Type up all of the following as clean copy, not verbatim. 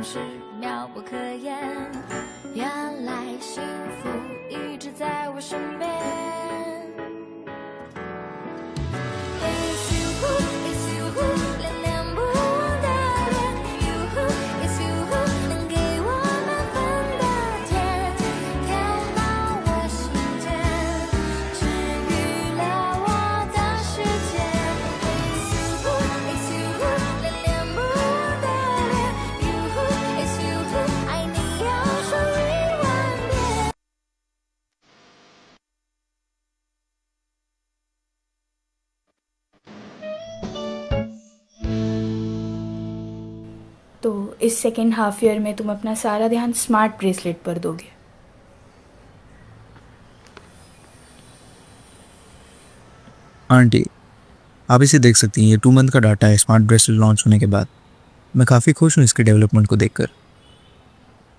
总是妙不可言。原来幸福一直在我身边。It's you, it's you, 恋恋不忘的恋。You, it's you, 能给我满分的甜，甜到我心间，治愈了我的世界。It's you,恋恋不忘的恋。You, it's you, 爱你要说10000遍。तो इस second half year में तुम अपना सारा ध्यान स्मार्ट ब्रेसलेट पर दोगे। आंटी, आप इसे देख सकती हैं। ये 2 मंथ का डाटा है स्मार्ट ब्रेसलेट लॉन्च होने के बाद। मैं काफ़ी खुश हूँ इसके डेवलपमेंट को देखकर।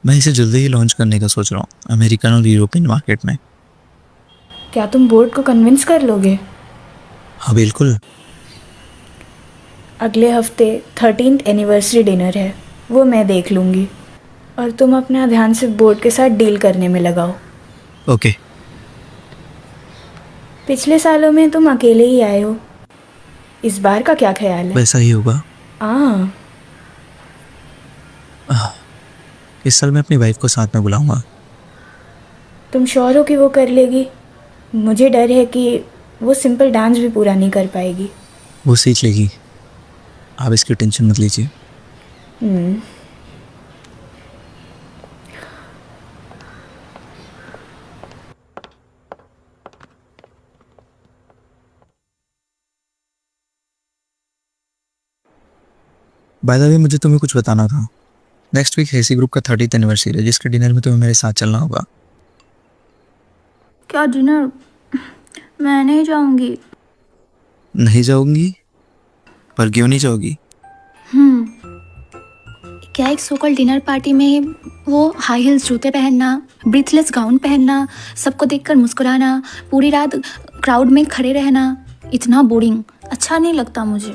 मैं इसे जल्दी ही लॉन्च करने का सोच रहा हूँ अमेरिकन और यूरोपियन मार्केट में। क्या तुम बोर्ड को कन्विंस कर लोगे? हाँ बिल्कुल। अगले हफ्ते 13th एनिवर्सरी डिनर है, वो मैं देख लूँगी और तुम अपना ध्यान सिर्फ बोर्ड के साथ डील करने में लगाओ। ओके। पिछले सालों में तुम अकेले ही आए हो, इस बार का क्या ख्याल है? वैसा ही होगा। हाँ, इस साल मैं अपनी वाइफ को साथ में बुलाऊंगा। तुम श्योर हो कि वो कर लेगी? मुझे डर है कि वो सिंपल डांस भी पूरा नहीं कर पाएगी। वो सीख लेगी, आप इसकी टेंशन मत लीजिए। बाय द वे, मुझे तुम्हें कुछ बताना था। नेक्स्ट वीक हेसी ग्रुप का 30th एनिवर्सरी है, जिसके डिनर में तुम्हें मेरे साथ चलना होगा। क्या डिनर? मैं नहीं जाऊंगी। नहीं जाऊंगी? पर क्यों नहीं जाओगी? क्या एक सोकल डिनर पार्टी में वो हाई हील्स जूते पहनना, ब्रीथलेस गाउन पहनना, सबको देखकर मुस्कुराना, पूरी रात क्राउड में खड़े रहना, इतना बोरिंग, अच्छा नहीं लगता मुझे।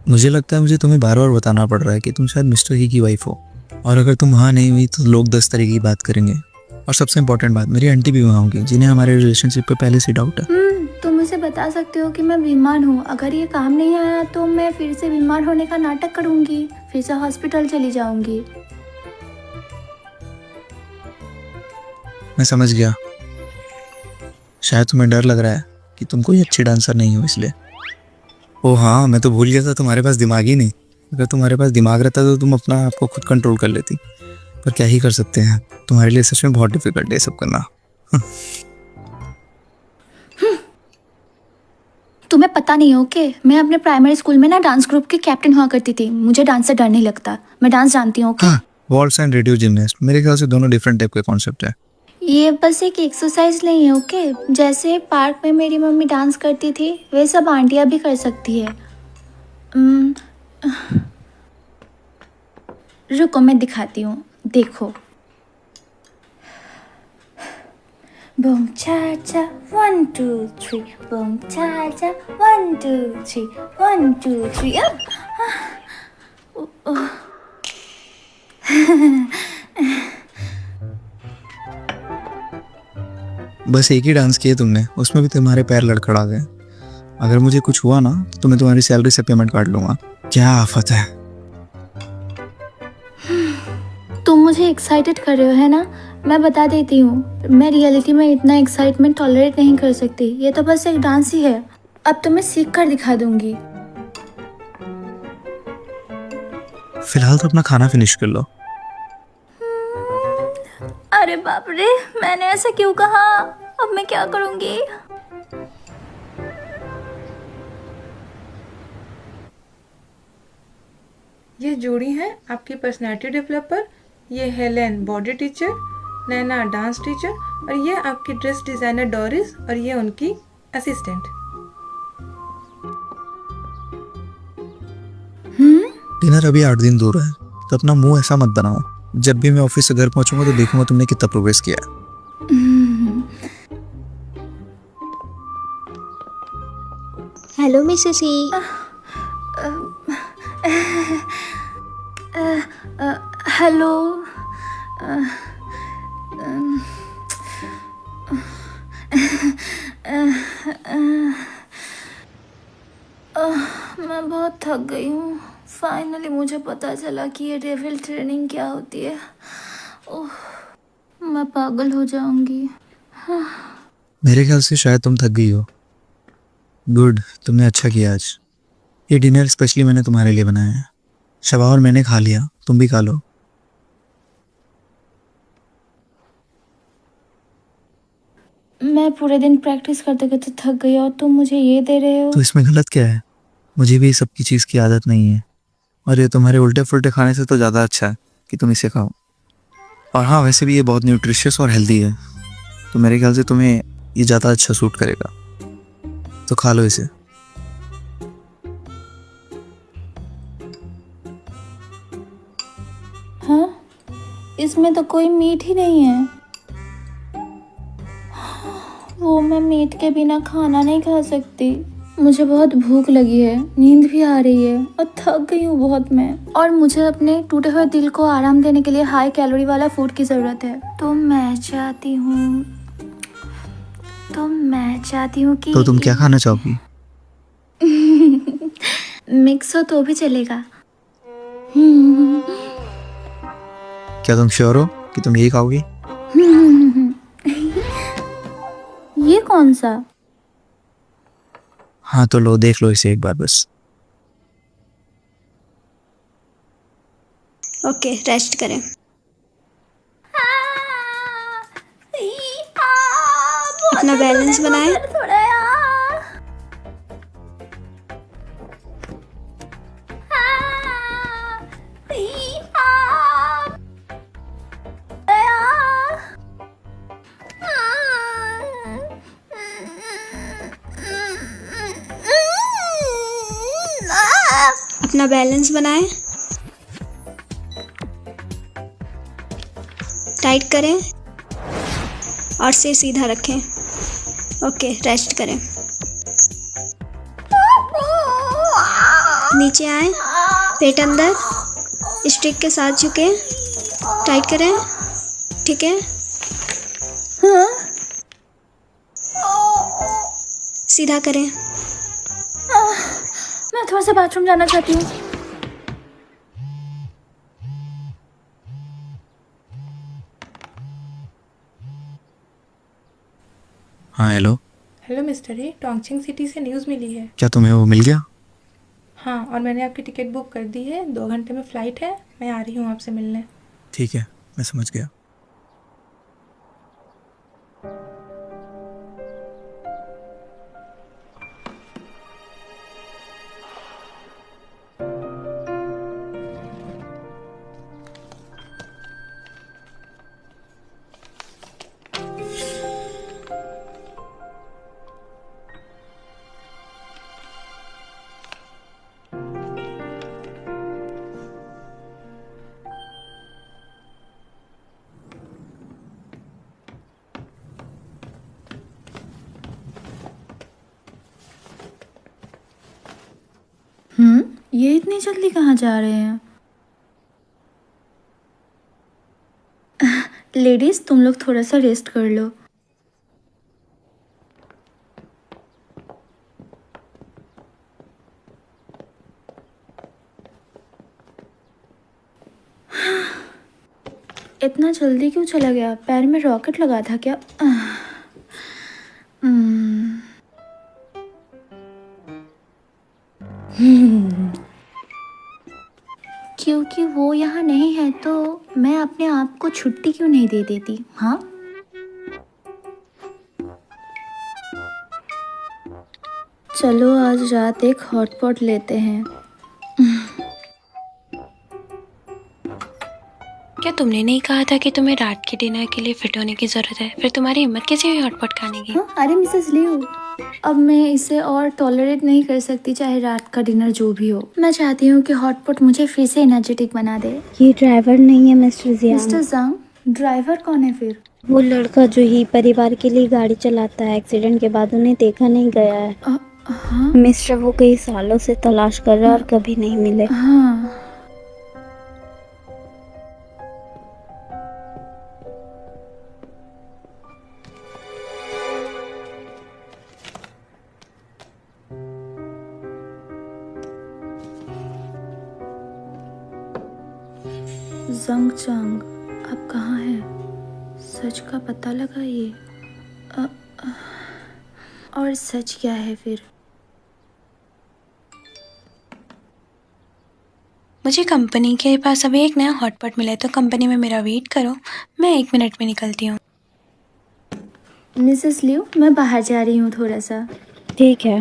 मुझे लगता है मुझे तुम्हें बार बार बताना पड़ रहा है कि तुम शायद मिस्टर ही की वाइफ हो, और अगर तुम वहाँ नहीं हुई तो लोग 10 तरीके की बात करेंगे। और सबसे इम्पोर्टेंट बात, मेरी आंटी भी वहाँ होंगी, जिन्हें हमारे रिलेशनशिप पे पहले से डाउट है। तुम मुझे बता सकते हो कि मैं बीमार हूँ। अगर ये काम नहीं आया तो मैं फिर से बीमार होने का नाटक करूँगी, फिर से हॉस्पिटल चली जाऊँगी। मैं समझ गया, शायद तुम्हें डर लग रहा है कि तुम कोई अच्छी डांसर नहीं हो इसलिए। ओह हाँ, मैं तो भूल गया था, तुम्हारे पास दिमाग ही नहीं। अगर तुम्हारे पास दिमाग रहता तो तुम अपना आपको खुद कंट्रोल कर लेती, पर क्या ही कर सकते हैं, तुम्हारे लिए सच में बहुत डिफिकल्ट है ये सब करना। तुम्हें पता नहीं हो कि मैं अपने प्राइमरी स्कूल में ना डांस ग्रुप की कैप्टन हुआ करती थी। मुझे डांस से डर नहीं लगता, मैं डांस जानती हूँ। हाँ, वॉल्स एंड रेडियो जिमनास्ट, मेरे ख्याल से दोनों डिफरेंट टाइप के कॉन्सेप्ट है। ये बस एक एक्सरसाइज नहीं है, ओके? जैसे पार्क में मेरी मम्मी डांस करती थी, वे सब आंटियाँ भी कर सकती है। रुको मैं दिखाती हूँ, देखो। बूम चा चा 1 2 3, बूम चा चा 1 2 3, 1 2 3। बस एक ही डांस किए तुमने, उसमें भी तुम्हारे पैर लड़खड़ा गए। अगर मुझे कुछ हुआ ना तो मैं तुम्हारी सैलरी से पेमेंट काट लूंगा। क्या आफत है। तुम मुझे एक्साइटेड कर रहे हो है ना? मैं बता देती हूँ, मैं रियलिटी में इतना एक्साइटमेंट टॉलरेट नहीं कर सकती। ये तो बस एक डांस ही है। अब तो मैं सीख कर दिखा दूंगी। फिलहाल तो अपना खाना फिनिश कर लो। अरे बाप रे, मैंने ऐसा क्यों कहा? अब मैं क्या करूंगी? ये जोड़ी है आपकी पर्सनालिटी डेवलपर। ये हेलेन बॉडी टीचर, नैना डांस टीचर, और ये आपकी ड्रेस डिजाइनर डोरिस, और ये उनकी असिस्टेंट। डिनर अभी 8 दिन दूर है, तो अपना मुंह ऐसा मत बनाओ। जब भी मैं ऑफिस से घर पहुंचूंगा तो देखूंगा तुमने कितना प्रोग्रेस किया है। हेलो मिसेस ई। हेलो। मैं बहुत थक गई हूँ। फाइनली मुझे पता चला कि ये डेविल ट्रेनिंग क्या होती है। ओह, मैं पागल हो जाऊंगी। मेरे ख्याल से शायद तुम थक गई हो। गुड, तुमने अच्छा किया आज। ये डिनर स्पेशली मैंने तुम्हारे लिए बनाया है। शबा और मैंने खा लिया, तुम भी खा लो। मैं पूरे दिन प्रैक्टिस करते करते थक गई और तुम मुझे ये दे रहे हो। तो इसमें गलत क्या है? मुझे भी सब की चीज़ की आदत नहीं है, और ये तुम्हारे उल्टे फुल्टे खाने से तो ज़्यादा अच्छा है कि तुम इसे खाओ। और हाँ, वैसे भी ये बहुत न्यूट्रिशियस और हेल्दी है, तो मेरे ख्याल से तुम्हें ये ज़्यादा अच्छा सूट करेगा, तो खा लो इसे। हाँ, इसमें तो कोई मीट ही नहीं है। वो मैं मीट के बिना खाना नहीं खा सकती। मुझे बहुत भूख लगी है, नींद भी आ रही है और थक गई हूँ बहुत मैं। और मुझे अपने टूटे हुए दिल को आराम देने के लिए हाई कैलोरी वाला फूड की ज़रूरत है। तो मैं चाहती हूँ कि तो तुम क्या खाना चाहोगी? मिक्स हो तो भी चलेगा। क्या तुम श्योर हो कि तुम यही खाओगी? ये कौन सा? हाँ तो लो, देख लो इसे एक बार बस। ओके, रेस्ट करें। अपना बैलेंस बनाएं। अपना बैलेंस बनाएं। टाइट करें और सिर सीधा रखें। ओके, रेस्ट करें। नीचे आए, पेट अंदर, स्टिक के साथ झुके, टाइट करें। ठीक है, सीधा करें। मैं थोड़ा सा बाथरूम जाना चाहती हूँ। हाँ हेलो, हेलो मिस्टर ए, टोंगचिंग सिटी से न्यूज़ मिली है। क्या तुम्हें वो मिल गया? हाँ, और मैंने आपकी टिकट बुक कर दी है। 2 घंटे में फ़्लाइट है। मैं आ रही हूँ आपसे मिलने। ठीक है, मैं समझ गया। ये इतनी जल्दी कहाँ जा रहे हैं? लेडीज, तुम लोग थोड़ा सा रेस्ट कर लो। इतना जल्दी क्यों चला गया? पैर में रॉकेट लगा था क्या? क्योंकि वो यहाँ नहीं है तो मैं अपने आप को छुट्टी क्यों नहीं दे देती? हाँ, चलो आज रात एक हॉटपॉट लेते हैं। क्या तुमने नहीं कहा था कि तुम्हें रात के डिनर के लिए फिट होने की ज़रूरत है? फिर तुम्हारी हिम्मत कैसे हुई हॉटपॉट खाने की? हाँ, अरे मिसेस लियो, अब मैं इसे और टॉलरेट नहीं कर सकती, चाहे रात का डिनर जो भी हो। मैं चाहती हूँ कि हॉटपॉट मुझे फिर से एनर्जेटिक बना दे। ये ड्राइवर नहीं है मिस्टर जियान। मिस्टर जांग, ड्राइवर कौन है फिर? वो लड़का जो ही परिवार के लिए गाड़ी चलाता है, एक्सीडेंट के बाद उन्हें देखा नहीं गया है। हाँ मिस्टर वो कई सालों से तलाश कर रहा है और कभी नहीं मिले। हाँ, जंग चंग, आप कहाँ हैं? सच का पता लगाइए। और सच क्या है फिर? मुझे कंपनी के पास अभी एक नया हॉटपॉट मिला है, तो कंपनी में मेरा वेट करो, मैं 1 मिनट में निकलती हूँ। मिसेस लियो, मैं बाहर जा रही हूँ थोड़ा सा। ठीक है।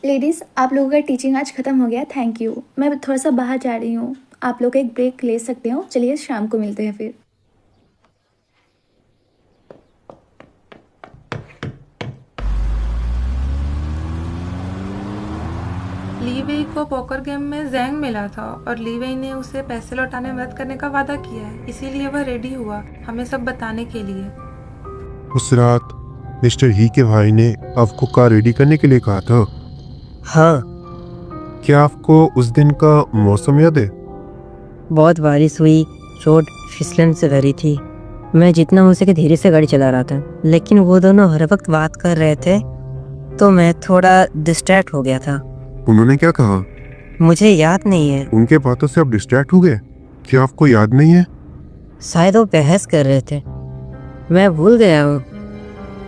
लेडीज़, आप लोगों का टीचिंग आज ख़त्म हो गया, थैंक यू। मैं थोड़ा सा बाहर जा रही हूँ, आप लोग एक ब्रेक ले सकते हो। चलिए शाम को मिलते हैं फिर। ली वेई को पोकर गेम में जैंग मिला था और ली वेई ने उसे पैसे लौटाने में मदद करने का वादा किया है, इसीलिए वह रेडी हुआ हमें सब बताने के लिए। उस रात मिस्टर ही के भाई ने आपको कार रेडी करने के लिए कहा था। हाँ, क्या आपको उस दिन का मौसम याद है? बहुत बारिश हुई, रोड फिसलन से भरी थी। मैं जितना हो सके धीरे से गाड़ी चला रहा था, लेकिन वो दोनों हर वक्त बात कर रहे थे तो मैं थोड़ा डिस्ट्रैक्ट हो गया था। उन्होंने क्या कहा? मुझे याद नहीं है, उनके बातों से आप डिस्ट्रैक्ट हो गए? क्या आपको याद नहीं है? शायद वो बहस कर रहे थे, मैं भूल गया हूँ।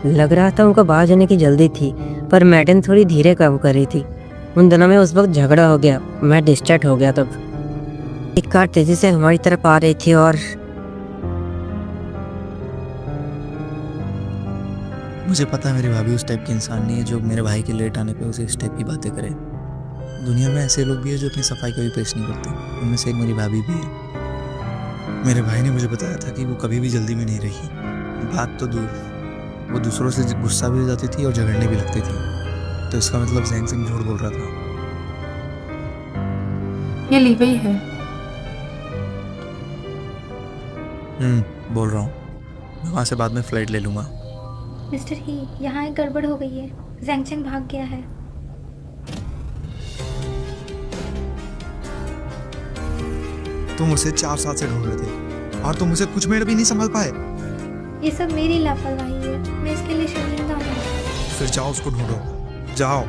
लग रहा था उनको बाहर जाने की जल्दी थी, पर मैडम थोड़ी धीरे काम कर रही थी। उन दोनों में उस वक्त झगड़ा हो गया, मैं डिस्ट्रैक्ट हो गया। तब एक कार तेजी से हमारी तरफ आ रही थी और मुझे पता है मेरी भाभी उस टाइप की इंसान नहीं है जो मेरे भाई के लेट आने पे उसे इस टाइप की बातें करे। दुनिया में ऐसे लोग भी है जो अपनी सफाई कभी पेश नहीं करते, उनमें से एक मेरी भाभी भी है। मेरे भाई ने मुझे बताया था कि वो कभी भी जल्दी में नहीं रही। बात तो दूर, वो दूसरों से गुस्सा भी हो जाती थी और झगड़ने भी लगती थी। तो इसका मतलब जैंग सिंह झूठ बोल रहा था। ये ली वेई है। बोल रहा हूँ, मैं वहाँ से बाद में फ्लाइट ले लूँगा। मिस्टर ही, यहाँ एक गड़बड़ हो गई है। जैंगचेंग भाग गया है। तुम उसे 4 साल से ढूंढ रहे थे और तुम उसे कुछ मिनट भी नहीं संभाल पाए। ये सब मेरी लापरवाही है, मैं इसके लिए शर्मिंदा हूँ। फिर जाओ उसको ढूंढो, जाओ।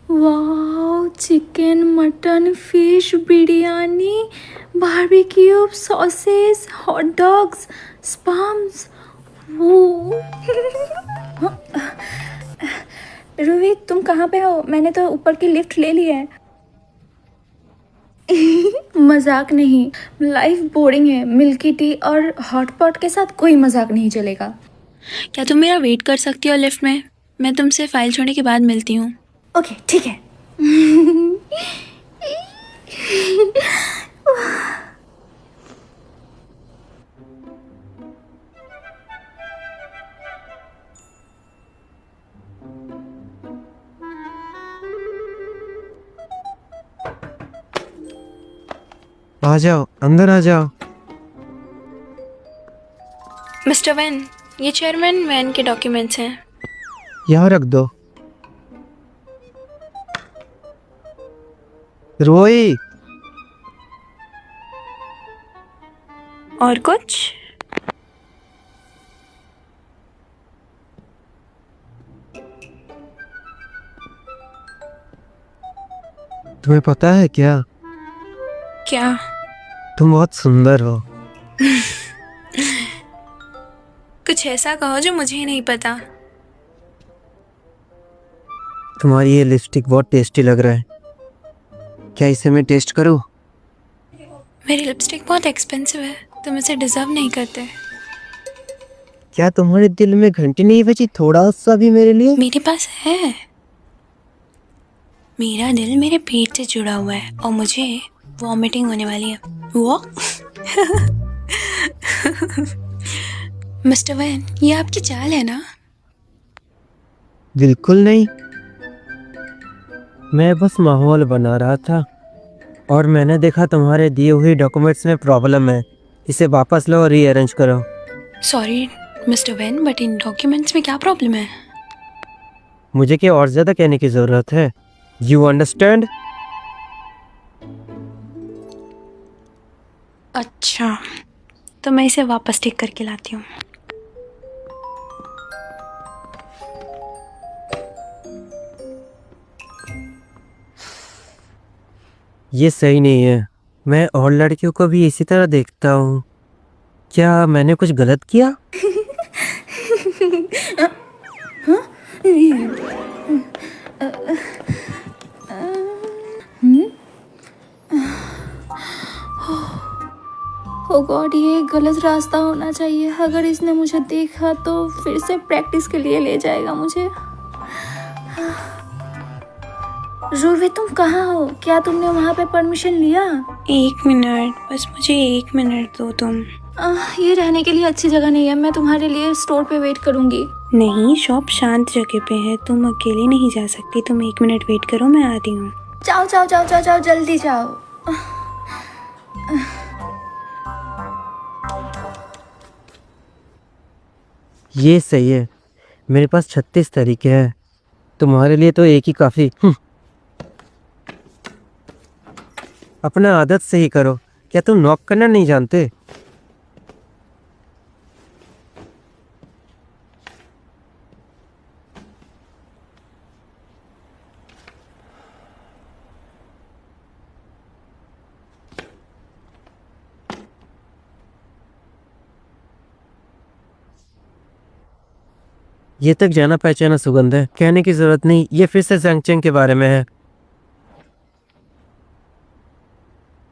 वाह, chicken, mutton, fish, biryani, barbecue, sauces, hot dogs, sperms. वो रोहित, तुम कहाँ पे हो? मैंने तो ऊपर की लिफ्ट ले ली है। मजाक नहीं, लाइफ बोरिंग है। मिल्की टी और हॉट पॉट के साथ कोई मजाक नहीं चलेगा। क्या तुम मेरा वेट कर सकती हो लिफ्ट में? मैं तुमसे फाइल छोड़ने के बाद मिलती हूँ। ओके, ठीक है। आ जाओ, अंदर आ जाओ। मिस्टर वैन, ये चेयरमैन वैन के डॉक्यूमेंट्स हैं। यहाँ रख दो। रोई, और कुछ? तुम्हें पता है क्या, क्या? तुम बहुत सुंदर हो। कुछ ऐसा कहो जो मुझे ही नहीं पता। तुम्हारी ये लिपस्टिक बहुत टेस्टी लग रहा है, क्या इसे मैं टेस्ट करूं? मेरी लिपस्टिक बहुत एक्सपेंसिव है, तुम इसे डिजर्व नहीं करते। क्या तुम्हारे दिल में घंटी नहीं बची थोड़ा सा भी मेरे लिए? मेरे पास है। मेरा दिल मेरे पेट से जुड़ा हुआ है और मुझे वॉमिटिंग होने वाली है। वो मिस्टर वैन, ये आपकी चाल है ना? बिल्कुल नहीं, मैं बस माहौल बना रहा था और मैंने देखा तुम्हारे दिए हुए डॉक्यूमेंट्स में प्रॉब्लम है, इसे वापस लो और रीअरेंज करो। Sorry mister Van, but in documents में क्या प्रॉब्लम है? मुझे क्या और ज़्यादा कहने की ज़रूरत है? You understand? अच्छा, तो मैं इसे वापस ठीक करके लाती हूँ। ये सही नहीं है। मैं और लड़कियों को भी इसी तरह देखता हूँ। क्या मैंने कुछ गलत किया? ओ गॉड, ये गलत रास्ता होना चाहिए। अगर इसने मुझे देखा तो फिर से प्रैक्टिस के लिए ले जाएगा मुझे। रूबी, तुम कहाँ हो? क्या तुमने वहाँ पे परमिशन लिया? 1 मिनट, बस मुझे 1 मिनट दो तुम। ये रहने के लिए अच्छी जगह नहीं है। मैं तुम्हारे लिए स्टोर पे वेट करूँगी। नहीं, शॉप शांत जगह पे है, तुम अकेले नहीं जा सकती। तुम 1 मिनट वेट करो, मैं आती हूँ। जाओ जाओ जाओ जाओ जाओ, जल्दी जाओ। ये सही है। मेरे पास 36 तरीके हैं, तुम्हारे लिए तो एक ही काफ़ी। अपना आदत से ही करो। क्या तुम नॉक करना नहीं जानते? ये तक जाना पहचाना सुगंध है, कहने की जरूरत नहीं। ये फिर से जंगचेंग के बारे में है।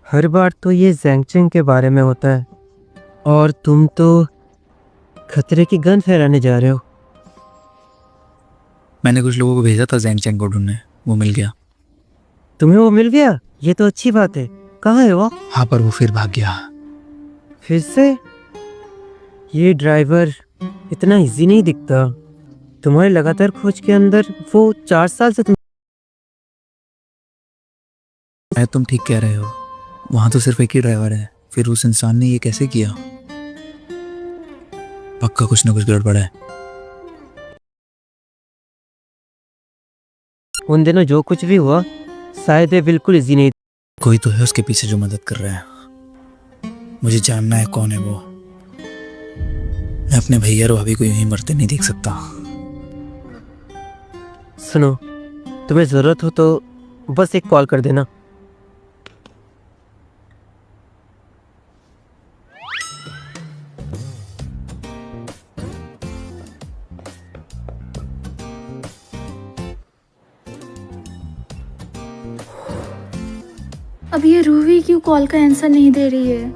हर बार तो ये जंगचेंग के बारे में होता है, और तुम तो खतरे की गंध फैलाने जा रहे हो। मैंने कुछ लोगों को भेजा था जैंगचैंग को ढूंढने, वो मिल गया। तुम्हें वो मिल गया? ये तो अच्छी बात है। कहाँ है वो? हाँ, पर वो फिर भाग गया। फिर से? ये ड्राइवर इतना इजी नहीं दिखता। तुम्हारी लगातार खोज के अंदर वो 4 साल से तुम ठीक कह रहे हो, वहां तो सिर्फ एक ही ड्राइवर है। फिर उस इंसान ने ये कैसे किया? पक्का कुछ ना कुछ गड़बड़ है। उन दिनों जो कुछ भी हुआ, शायद ये बिल्कुल इजी नहीं। कोई तो है उसके पीछे जो मदद कर रहा है। मुझे जानना है कौन है वो। मैं अपने भैया और भाभी को यूं ही मरते नहीं देख सकता। सुनो, तुम्हें जरूरत हो तो बस एक कॉल कर देना। अब ये रूबी क्यों कॉल का आंसर नहीं दे रही है?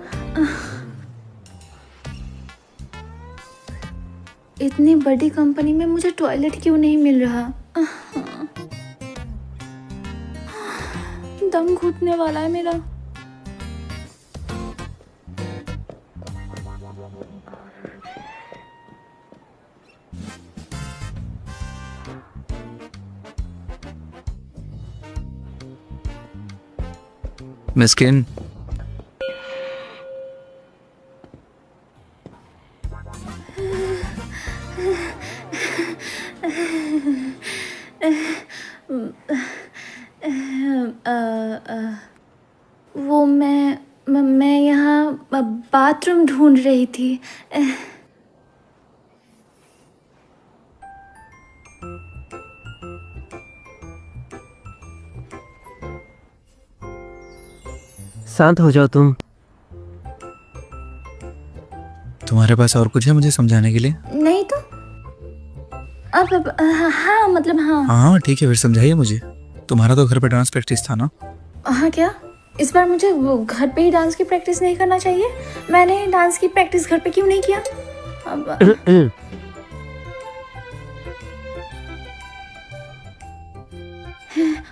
इतनी बड़ी कंपनी में मुझे टॉयलेट क्यों नहीं मिल रहा? दम घुटने वाला है मेरा। मिस्किन, वो मैं यहाँ बाथरूम ढूंढ रही थी। शांत हो जाओ तुम। तुम्हारे पास और कुछ है मुझे समझाने के लिए? नहीं तो अब हाँ, मतलब हाँ। हाँ ठीक है, फिर समझाइए मुझे। तुम्हारा तो घर पे डांस प्रैक्टिस था ना? हाँ, क्या इस बार मुझे वो घर पे ही डांस की प्रैक्टिस नहीं करना चाहिए? मैंने डांस की प्रैक्टिस घर पे क्यों नहीं किया? अब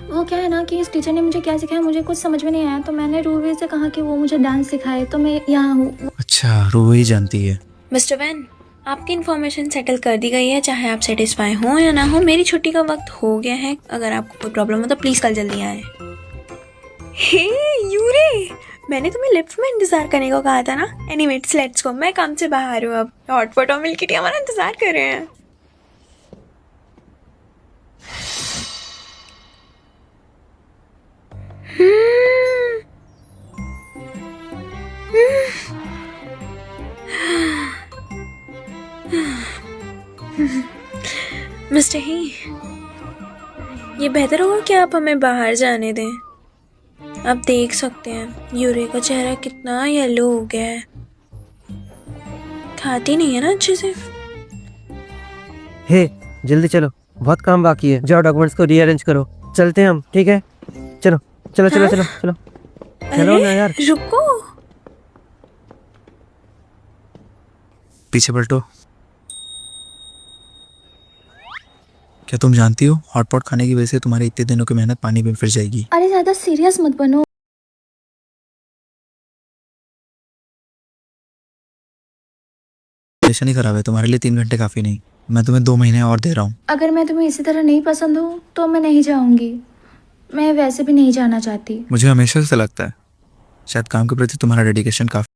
वो क्या है ना कि इस टीचर ने मुझे क्या सिखाया मुझे कुछ समझ में नहीं आया, तो मैंने रूबी से कहा कि वो मुझे डांस सिखाए, तो मैं यहाँ हूँ। अच्छा, रूबी ही जानती है। मिस्टर वैन, आपकी इन्फॉर्मेशन सेटल कर दी गई है, चाहे आप सेटिस्फाई हो या ना हो। मेरी छुट्टी का वक्त हो गया है। अगर आपको कोई प्रॉब्लम हो तो प्लीज़ कल जल्दी आए। हे यूरे, मैंने तुम्हें लिफ्ट में इंतजार करने को कहा था ना। एनीवेज लेट्स गो, मैं काम से बाहर हूँ अब। हॉटपॉट और मिल्क टी हमारा इंतजार कर रहे हैं। मिस्टर ही, ये बेहतर होगा कि आप हमें बाहर जाने दें। आप देख सकते हैं यूरे का चेहरा कितना येलो हो गया है। खाती नहीं है ना अच्छे से। हे जल्दी चलो, बहुत काम बाकी है। जाओ डॉक्यूमेंट्स को रीअरेंज करो, चलते हैं हम। ठीक है, चलो चलो चलो चलो चलो चलो ना यार। रुको। पीछे पलटो। क्या तुम जानती हो हॉटपॉट खाने की वजह से तुम्हारे इतने दिनों की मेहनत पानी में फिर जाएगी। अरे ज़्यादा सीरियस मत बनो। रिलेशन ही खराब है, तुम्हारे लिए 3 घंटे काफी नहीं। मैं तुम्हें 2 महीने और दे रहा हूँ। अगर मैं तुम्हें इसी तरह नहीं पसंद हूँ तो मैं नहीं जाऊँगी। मैं वैसे भी नहीं जाना चाहती। मुझे हमेशा से लगता है शायद काम के प्रति तुम्हारा डेडिकेशन काफी।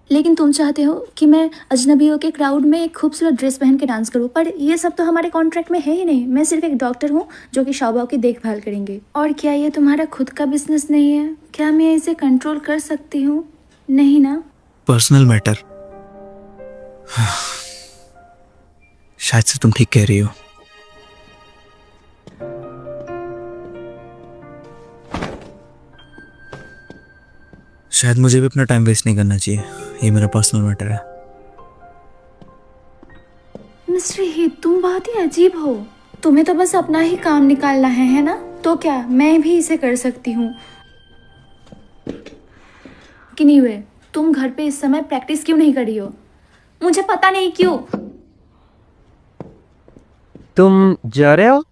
लेकिन तुम चाहते हो कि मैं अजनबियों के क्राउड में एक खूबसूरत ड्रेस पहन के डांस करूं, पर ये सब तो हमारे कॉन्ट्रैक्ट में है ही नहीं। मैं सिर्फ एक डॉक्टर हूं जो कि शाबाओं की देखभाल करेंगे। और क्या ये तुम्हारा खुद का बिजनेस नहीं है? क्या मैं इसे कंट्रोल कर सकती हूँ? नहीं ना? Personal matter. शायद से तुम ठीक कह रही हो। शायद मुझे भी अपना टाइम वेस्ट नहीं करना चाहिए। ये मेरा पर्सनल मैटर है। मिस्टर ही, तुम बहुत ही अजीब हो। तुम्हें तो बस अपना ही काम निकालना है ना? तो क्या मैं भी इसे कर सकती हूँ कि नहीं? हुए तुम घर पे इस समय प्रैक्टिस क्यों नहीं कर रही हो? मुझे पता नहीं क्यों। तुम जा रहे हो?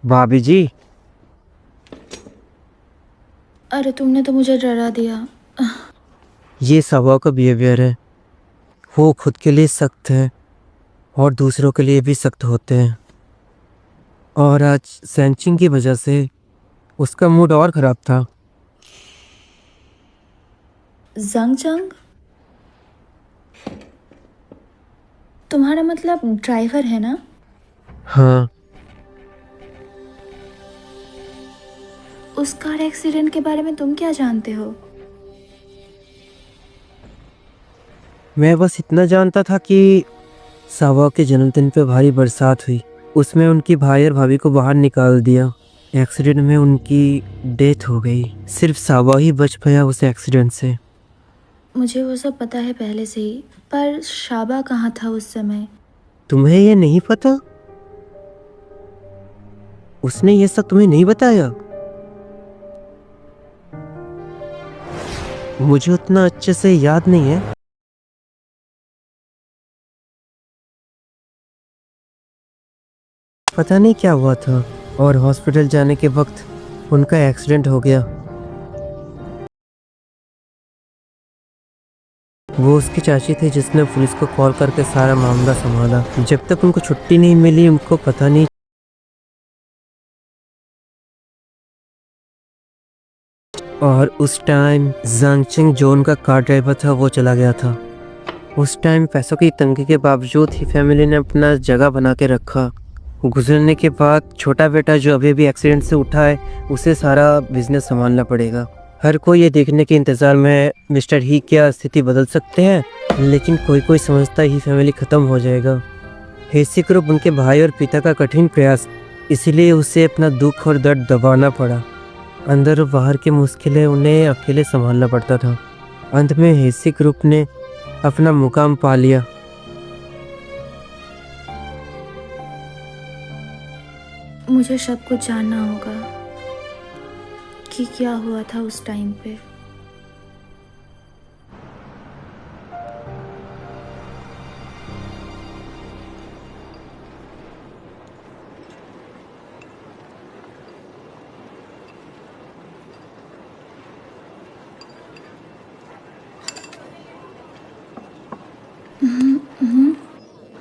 भाभी जी, अरे तुमने तो मुझे डरा दिया। ये स्वभाव का बिहेवियर है। वो खुद के लिए सख्त है और दूसरों के लिए भी सख्त होते हैं। और आज सेंचिंग की वजह से उसका मूड और ख़राब था। जंग जंग? तुम्हारा मतलब ड्राइवर है ना? हाँ, उस कार एक्सीडेंट के बारे में तुम क्या जानते हो? मैं बस इतना जानता था कि सावा के जन्मदिन पे भारी बरसात हुई। उसमें उनकी भाई और भाभी को बाहर निकाल दिया। एक्सीडेंट में उनकी डेथ हो गई। सिर्फ सावा ही बच पाया उस एक्सीडेंट से। मुझे वो सब पता है पहले से ही, पर शाबा कहाँ था उस समय? तुम्हें ये नहीं पता? उसने ये सब तुम्हें नहीं बताया? मुझे उतना अच्छे से याद नहीं है। पता नहीं क्या हुआ था और हॉस्पिटल जाने के वक्त उनका एक्सीडेंट हो गया। वो उसकी चाची थी जिसने पुलिस को कॉल करके सारा मामला संभाला। जब तक उनको छुट्टी नहीं मिली उनको पता नहीं। और उस टाइम जंगचिंग जो उनका कार ड्राइवर था वो चला गया था। उस टाइम पैसों की तंगी के बावजूद ही फैमिली ने अपना जगह बना के रखा। गुजरने के बाद छोटा बेटा जो अभी भी एक्सीडेंट से उठा है उसे सारा बिजनेस संभालना पड़ेगा। हर कोई ये देखने के इंतज़ार में मिस्टर ही क्या स्थिति बदल सकते हैं, लेकिन कोई कोई समझता ही फैमिली ख़त्म हो जाएगा। हेसी ग्रुप उनके भाई और पिता का कठिन प्रयास, इसलिए उसे अपना दुख और दर्द दबाना पड़ा। अंदर और बाहर की मुश्किलें उन्हें अकेले संभालना पड़ता था। अंत में हेसी ग्रुप ने अपना मुकाम पा लिया। मुझे सब कुछ जानना होगा कि क्या हुआ था उस टाइम पे।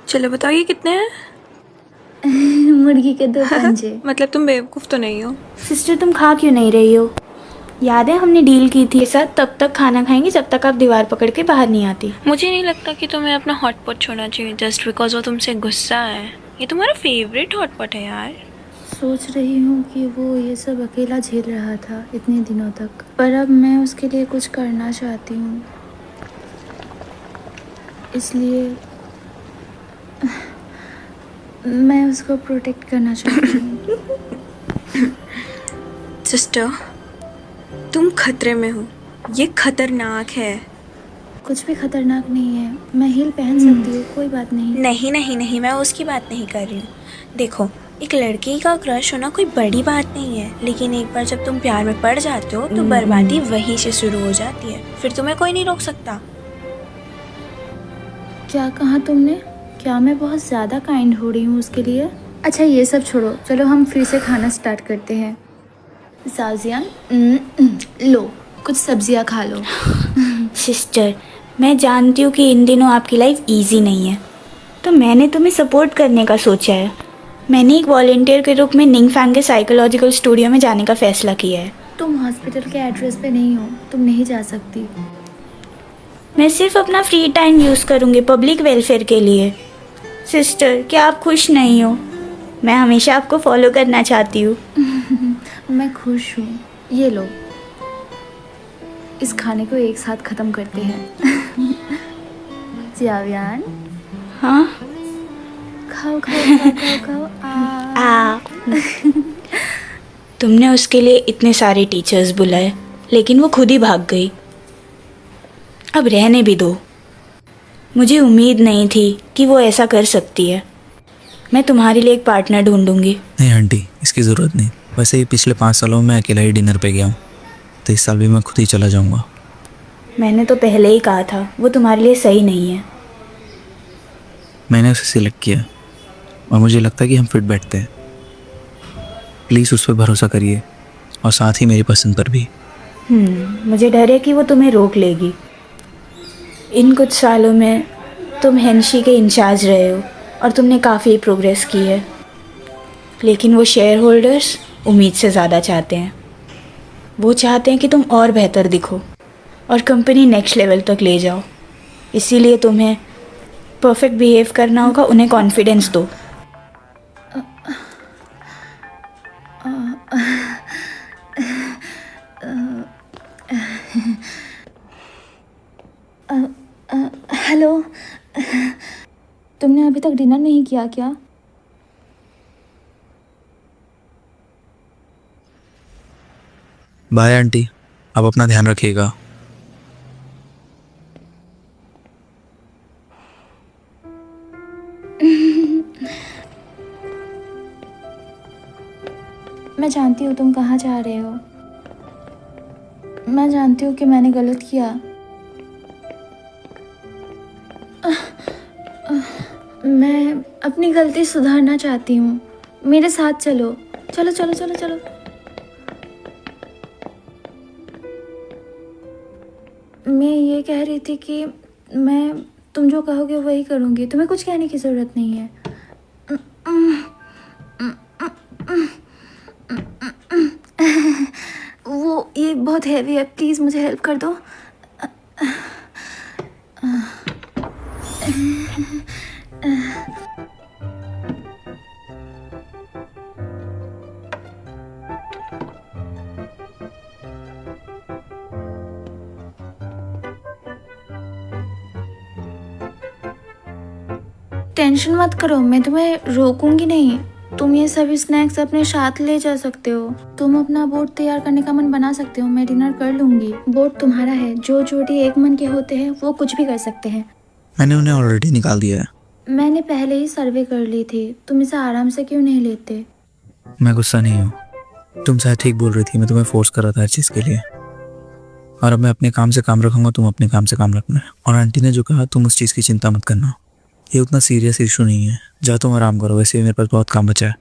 चलो बताओ ये कितने हैं? मुर्गी के 2 पंजे। मतलब तुम बेवकूफ़ तो नहीं हो? सिस्टर तुम खा क्यों नहीं रही हो? याद है हमने डील की थी साथ, तब तक खाना खाएंगे जब तक आप दीवार पकड़ के बाहर नहीं आती। मुझे नहीं लगता कि तुम्हें अपना हॉटपॉट छोड़ना चाहिए जस्ट बिकॉज वो तुमसे गुस्सा है। ये तुम्हारा फेवरेट हॉटपॉट है यार। सोच रही हूँ कि वो ये सब अकेला झेल रहा था इतने दिनों तक, पर अब मैं उसके लिए कुछ करना चाहती हूँ, इसलिए मैं उसको प्रोटेक्ट करना चाहती हूँ। सिस्टर, तुम खतरे में हो, ये खतरनाक है। कुछ भी खतरनाक नहीं है, मैं हील पहन सकती हूँ, कोई बात नहीं। नहीं नहीं नहीं, मैं उसकी बात नहीं कर रही हूँ। देखो, एक लड़की का क्रश होना कोई बड़ी बात नहीं है, लेकिन एक बार जब तुम प्यार में पड़ जाते हो तो बर्बादी वहीं से शुरू हो जाती है, फिर तुम्हें कोई नहीं रोक सकता। क्या कहा तुमने? क्या मैं बहुत ज़्यादा काइंड हो रही हूँ उसके लिए? अच्छा ये सब छोड़ो, चलो हम फिर से खाना स्टार्ट करते हैं। साजियान, लो कुछ सब्जियाँ खा लो। सिस्टर, मैं जानती हूँ कि इन दिनों आपकी लाइफ इजी नहीं है, तो मैंने तुम्हें सपोर्ट करने का सोचा है। मैंने एक वॉलेंटियर के रूप में निंगफैंग के साइकोलॉजिकल स्टूडियो में जाने का फैसला किया है। तुम हॉस्पिटल के एड्रेस पे नहीं हो, तुम नहीं जा सकती। मैं सिर्फ अपना फ्री टाइम यूज़ करूँगी पब्लिक वेलफेयर के लिए। सिस्टर, क्या आप खुश नहीं हो? मैं हमेशा आपको फॉलो करना चाहती हूँ। मैं खुश हूँ। ये लो, इस खाने को एक साथ ख़त्म करते हैं। जियावियान, हाँ? खाओ खाओ खाओ खाओ खाओ। आ तुमने उसके लिए इतने सारे टीचर्स बुलाए, लेकिन वो खुद ही भाग गई। अब रहने भी दो। मुझे उम्मीद नहीं थी कि वो ऐसा कर सकती है। मैं तुम्हारे लिए एक पार्टनर ढूंढूंगी। नहीं आंटी, इसकी ज़रूरत नहीं। वैसे ही पिछले 5 सालों में मैं अकेला ही डिनर पे गया हूँ, तो इस साल भी मैं खुद ही चला जाऊँगा। मैंने तो पहले ही कहा था वो तुम्हारे लिए सही नहीं है। मैंने उसे सिलेक्ट किया और मुझे लगता है कि हम फिट बैठते हैं। प्लीज़ उस पर भरोसा करिए, और साथ ही मेरी पसंद पर भी। मुझे डर है कि वो तुम्हें रोक लेगी। इन कुछ सालों में तुम हेंशी के इंचार्ज रहे हो और तुमने काफ़ी प्रोग्रेस की है, लेकिन वो शेयर होल्डर्स उम्मीद से ज़्यादा चाहते हैं। वो चाहते हैं कि तुम और बेहतर दिखो और कंपनी नेक्स्ट लेवल तक ले जाओ। इसीलिए तुम्हें परफेक्ट बिहेव करना होगा, उन्हें कॉन्फिडेंस दो। हेलो, तुमने अभी तक डिनर नहीं किया क्या? बाय आंटी, आप अपना ध्यान रखिएगा। मैं जानती हूँ तुम कहाँ जा रहे हो। मैं जानती हूँ कि मैंने गलत किया। मैं अपनी गलती सुधारना चाहती हूँ। मेरे साथ चलो, चलो चलो चलो चलो। मैं ये कह रही थी कि मैं तुम जो कहोगे वही करूँगी, तुम्हें कुछ कहने की ज़रूरत नहीं है। वो ये बहुत हैवी है, प्लीज़ मुझे हेल्प कर दो। टेंशन मत करो, मैं तुम्हें रोकूंगी नहीं। तुम ये सभी स्नैक्स अपने साथ ले जा सकते हो। तुम अपना बोर्ड तैयार करने का मन बना सकते हो, मैं डिनर कर लूंगी। बोर्ड तुम्हारा है, जो जोड़ी एक मन के होते हैं वो कुछ भी कर सकते हैं। मैंने उन्हें ऑलरेडी निकाल दिया है। मैंने पहले ही सर्वे कर ली थी, तुम इसे आराम से क्यों नहीं लेते? मैं गुस्सा नहीं हूँ, तुम शायद ठीक बोल रही थी। मैं तुम्हें फोर्स कर रहा था हर चीज़ के लिए, और अब मैं अपने काम से काम रखूंगा, तुम अपने काम से काम रखना। और आंटी ने जो कहा, तुम उस चीज़ की चिंता मत करना। ये उतना सीरियस इशू नहीं है। जाओ तुम आराम करो, वैसे भी मेरे पास बहुत काम बचा है।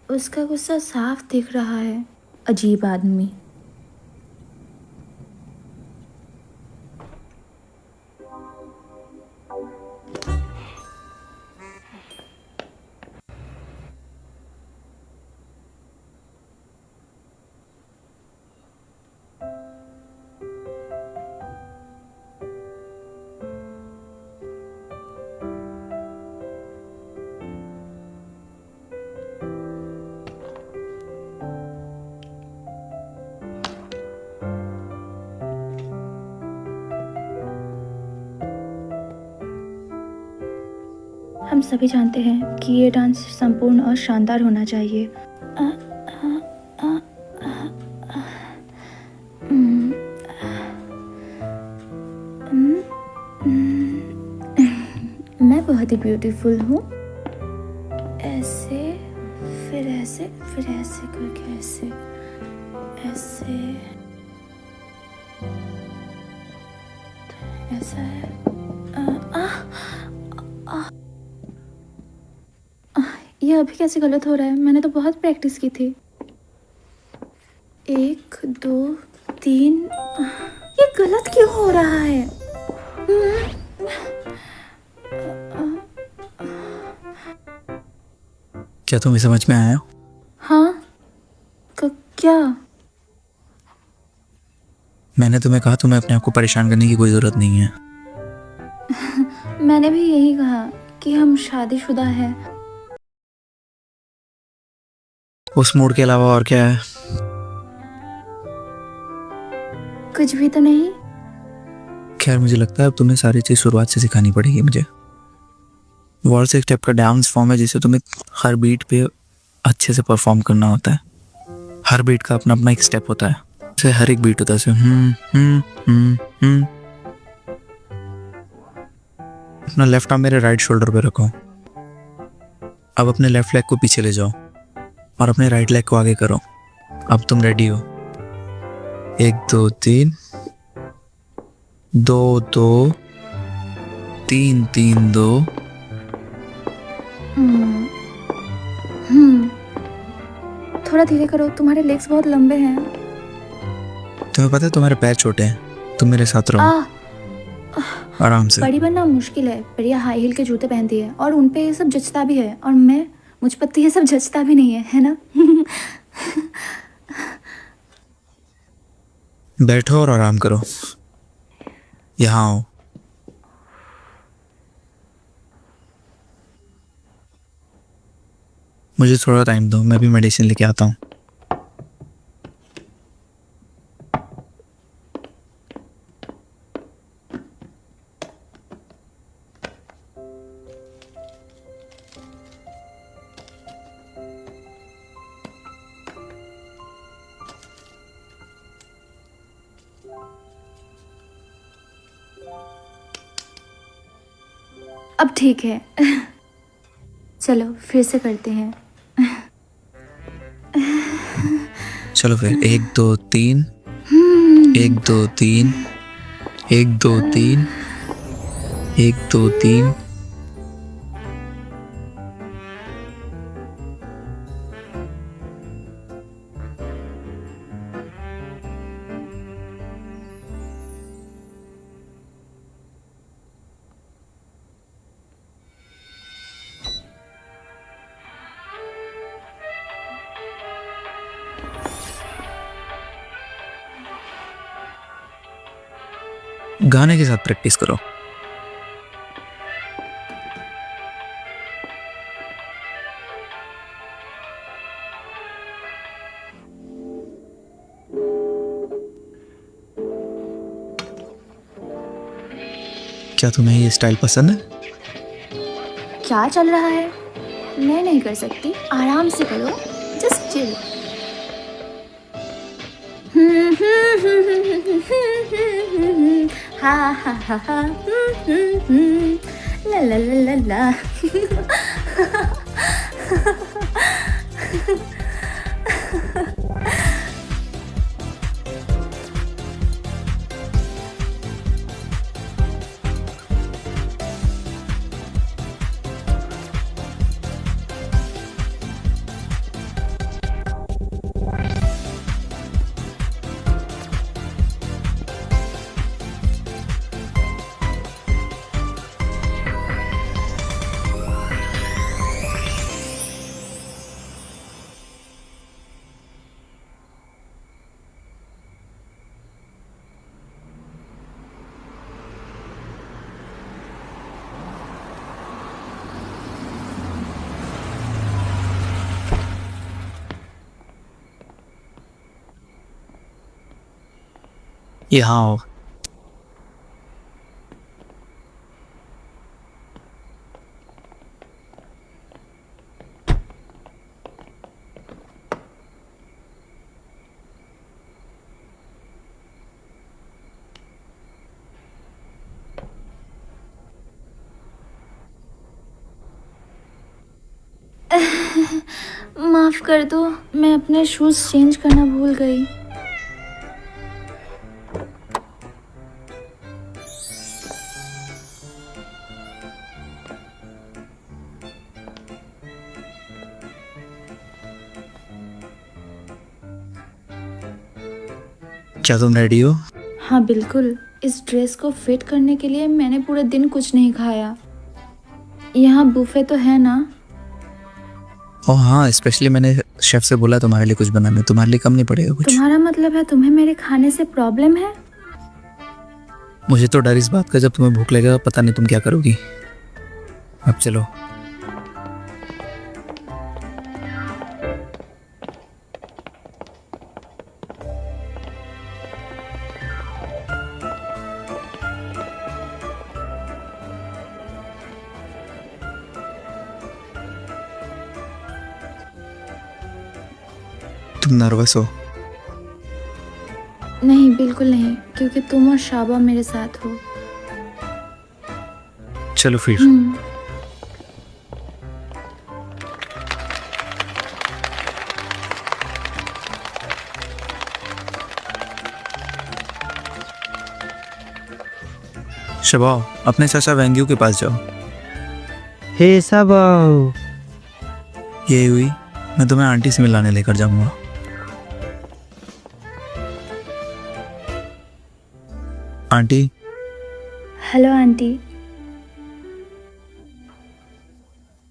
उसका गुस्सा साफ दिख रहा है। अजीब आदमी। हम सभी जानते हैं कि ये डांस संपूर्ण और शानदार होना चाहिए। मैं बहुत ही ब्यूटीफुल हूँ। ऐसे फिर ऐसे फिर ऐसे करके ऐसे ऐसे ऐसा है। ये अभी कैसे गलत हो रहा है? मैंने तो बहुत प्रैक्टिस की थी। 1 2 3। ये गलत क्यों हो रहा है? क्या तुम्हें समझ में आया? हाँ, क्या? मैंने तुम्हें कहा तुम्हें अपने आप को परेशान करने की कोई ज़रूरत नहीं है। मैंने भी यही कहा कि हम शादीशुदा हैं। उस मूड के अलावा और क्या है? कुछ भी तो नहीं। खैर मुझे लगता है अब तुम्हें सारी चीज़ शुरुआत से सिखानी पड़ेगी मुझे। वॉल्स एक टाइप का डांस फॉर्म है जिसे तुम्हें हर बीट पे अच्छे से परफॉर्म करना होता है। हर बीट का अपना अपना एक स्टेप होता है। जैसे हर एक बीट होता है अपना लेफ्ट आर्म मेरे राइट शोल्डर पे रखो। अब अपने लेफ्ट लेग को पीछे ले जाओ और अपने राइट लेग को आगे करो। अब तुम रेडी हो? 1 2 3 2 2 3 3 2। थोड़ा धीरे करो, तुम्हारे लेग्स बहुत लंबे हैं। तुम्हें पता है तुम्हारे पैर छोटे हैं। तुम मेरे साथ रहो आराम से। बड़ी बनना मुश्किल है, पर ये हाई हील के जूते पहनती है और उन पे ये सब जचता भी है, और मुझ पर तो ये सब जचता भी नहीं है ना? बैठो और आराम करो। यहाँ आओ। मुझे थोड़ा टाइम दो, मैं भी मेडिसिन लेके आता हूँ। अब ठीक है। चलो फिर से करते हैं। चलो फिर 1 2 3 1 2 3 1 2 3 1 2 3। गाने के साथ प्रैक्टिस करो। क्या तुम्हें ये स्टाइल पसंद है? क्या चल रहा है? मैं नहीं कर सकती, आराम से करो, जस्ट चिल। हा हा हा हा ला ला ला ला ला। यहाँ आओ। माफ़ कर दो, मैं अपने शूज़ चेंज करना भूल गई। क्या तुम रेडी हो? हाँ बिल्कुल, इस ड्रेस को फिट करने के लिए मैंने पूरे दिन कुछ नहीं खाया। यहाँ बुफे तो है ना? ओह हाँ, स्पेशली मैंने शेफ से बोला तुम्हारे लिए कुछ बनाने, तुम्हारे लिए कम नहीं पड़ेगा कुछ। तुम्हारा मतलब है तुम्हें मेरे खाने से प्रॉब्लम है? मुझे तो डर इस बात का, जब तुम्हें भूख लगेगा पता नहीं तुम क्या करोगी। अब चलो। तुम नर्वस हो? नहीं बिल्कुल नहीं, क्योंकि तुम और शाबा मेरे साथ हो। चलो फिर। शबाओ, अपने चाचा वेंग्यू के पास जाओ। हे सब ये हुई, मैं तुम्हें आंटी से मिलाने लेकर जाऊंगा। आंटी। Hello aunty.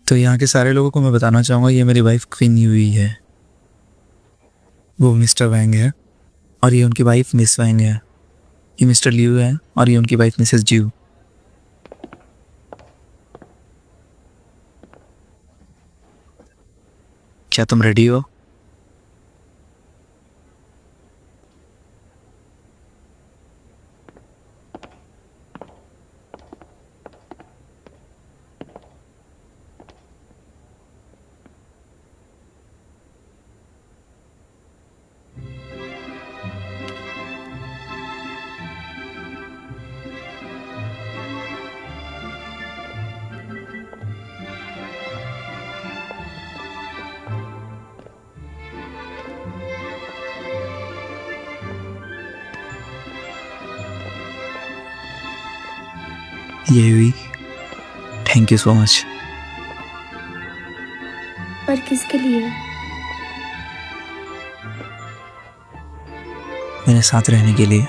तो यहाँ के सारे लोगों को मैं बताना चाहूँगा, ये मेरी वाइफ क्वीन यूई है, वो मिस्टर वैंग है, और ये उनकी वाइफ मिस वैंग है। ये मिस्टर लियू है और ये उनकी वाइफ मिसेस जियो। क्या तुम रेडी हो? ये हुई, थैंक यू सो मच। पर किसके लिए? मेरे साथ रहने के लिए।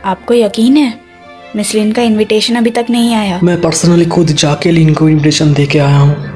आपको यकीन है मिस लिन का इनविटेशन अभी तक नहीं आया? मैं पर्सनली खुद जाके लिन को इनविटेशन दे के आया हूँ।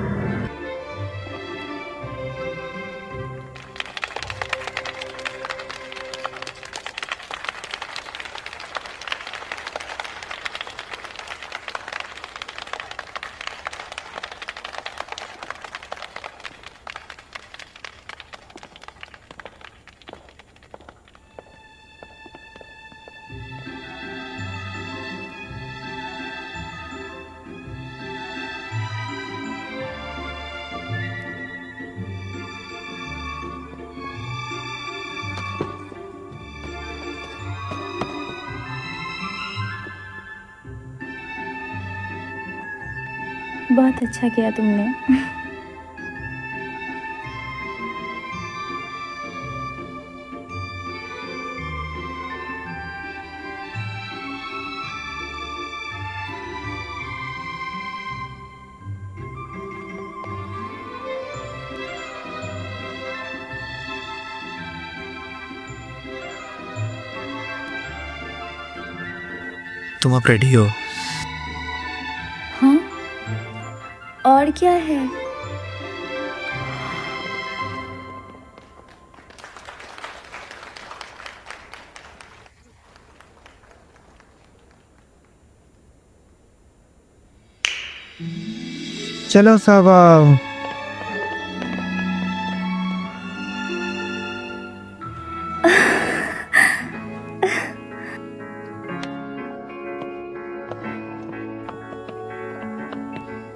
बहुत अच्छा किया तुमने। तुम अब रेडी हो? हाँ, और क्या है? चलो सब आओ।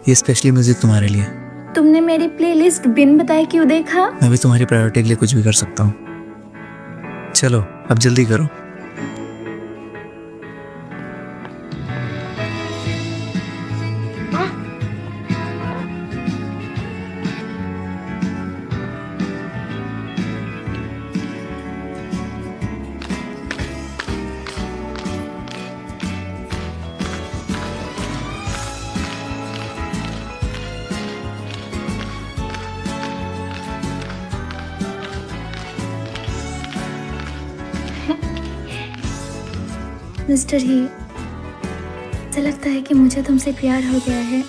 ये स्पेशली म्यूजिक तुम्हारे लिए। तुमने मेरी प्लेलिस्ट बिन बताए क्यों देखा? मैं भी तुम्हारी प्रायोरिटी के लिए कुछ भी कर सकता हूँ। चलो अब जल्दी करो। मिस्टर ही, ऐसा लगता है कि मुझे तुमसे प्यार हो गया है।